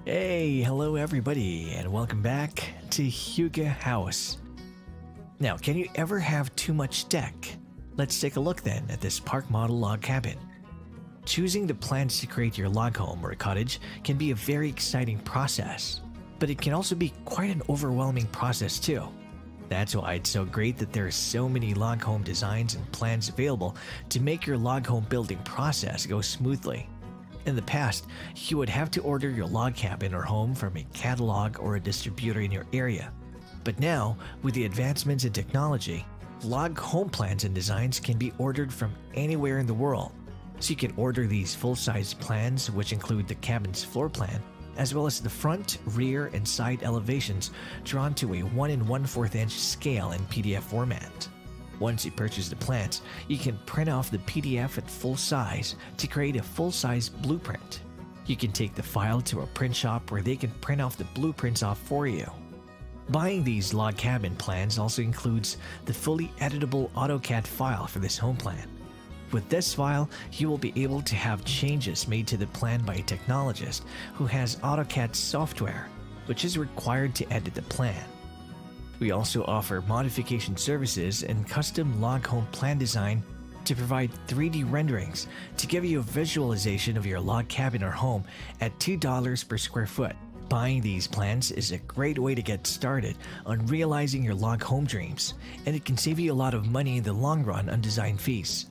Hey, hello everybody, and welcome back to Huga House. Now, can you ever have too much deck? Let's take a look then at this park model log cabin. Choosing the plans to create your log home or cottage can be a very exciting process, but it can also be quite an overwhelming process too. That's why it's so great that there are so many log home designs and plans available to make your log home building process go smoothly. In the past, you would have to order your log cabin or home from a catalog or a distributor in your area. But now, with the advancements in technology, log home plans and designs can be ordered from anywhere in the world. So you can order these full-size plans, which include the cabin's floor plan, as well as the front, rear, and side elevations drawn to a 1 1/4 inch scale in PDF format. Once you purchase the plans, you can print off the PDF at full size to create a full-size blueprint. You can take the file to a print shop where they can print off the blueprints off for you. Buying these log cabin plans also includes the fully editable AutoCAD file for this home plan. With this file, you will be able to have changes made to the plan by a technologist who has AutoCAD software, which is required to edit the plan. We also offer modification services and custom log home plan design to provide 3D renderings to give you a visualization of your log cabin or home at $2 per square foot. Buying these plans is a great way to get started on realizing your log home dreams, and it can save you a lot of money in the long run on design fees.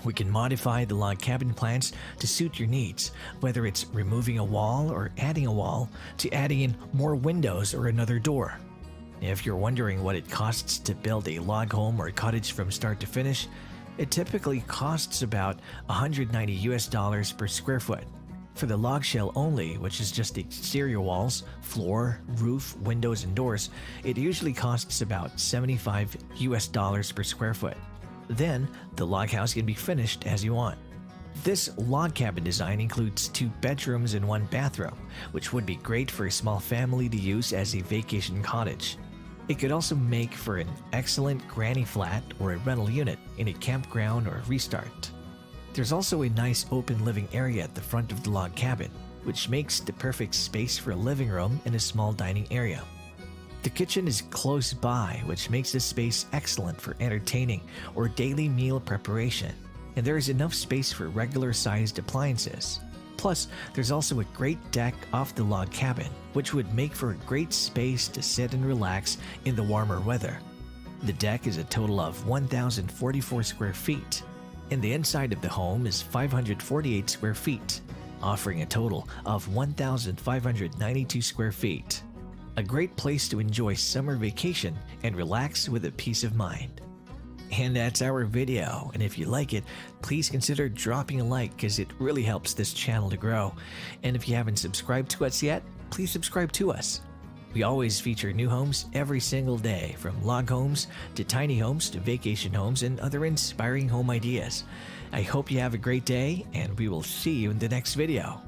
We can modify the log cabin plans to suit your needs, whether it's removing a wall or adding a wall to adding in more windows or another door. If you're wondering what it costs to build a log home or cottage from start to finish, it typically costs about $190 per square foot. For the log shell only, which is just the exterior walls, floor, roof, windows, and doors, it usually costs about $75 per square foot. Then, the log house can be finished as you want. This log cabin design includes 2 bedrooms and 1 bathroom, which would be great for a small family to use as a vacation cottage. It could also make for an excellent granny flat or a rental unit in a campground or restart. There's also a nice open living area at the front of the log cabin, which makes the perfect space for a living room and a small dining area. The kitchen is close by, which makes this space excellent for entertaining or daily meal preparation, and there is enough space for regular-sized appliances. Plus, there's also a great deck off the log cabin, which would make for a great space to sit and relax in the warmer weather. The deck is a total of 1,044 square feet, and the inside of the home is 548 square feet, offering a total of 1,592 square feet. A great place to enjoy summer vacation and relax with a peace of mind. And that's our video, and if you like it, please consider dropping a like because it really helps this channel to grow. And if you haven't subscribed to us yet, please subscribe to us. We always feature new homes every single day, from log homes to tiny homes to vacation homes and other inspiring home ideas. I hope you have a great day, and we will see you in the next video.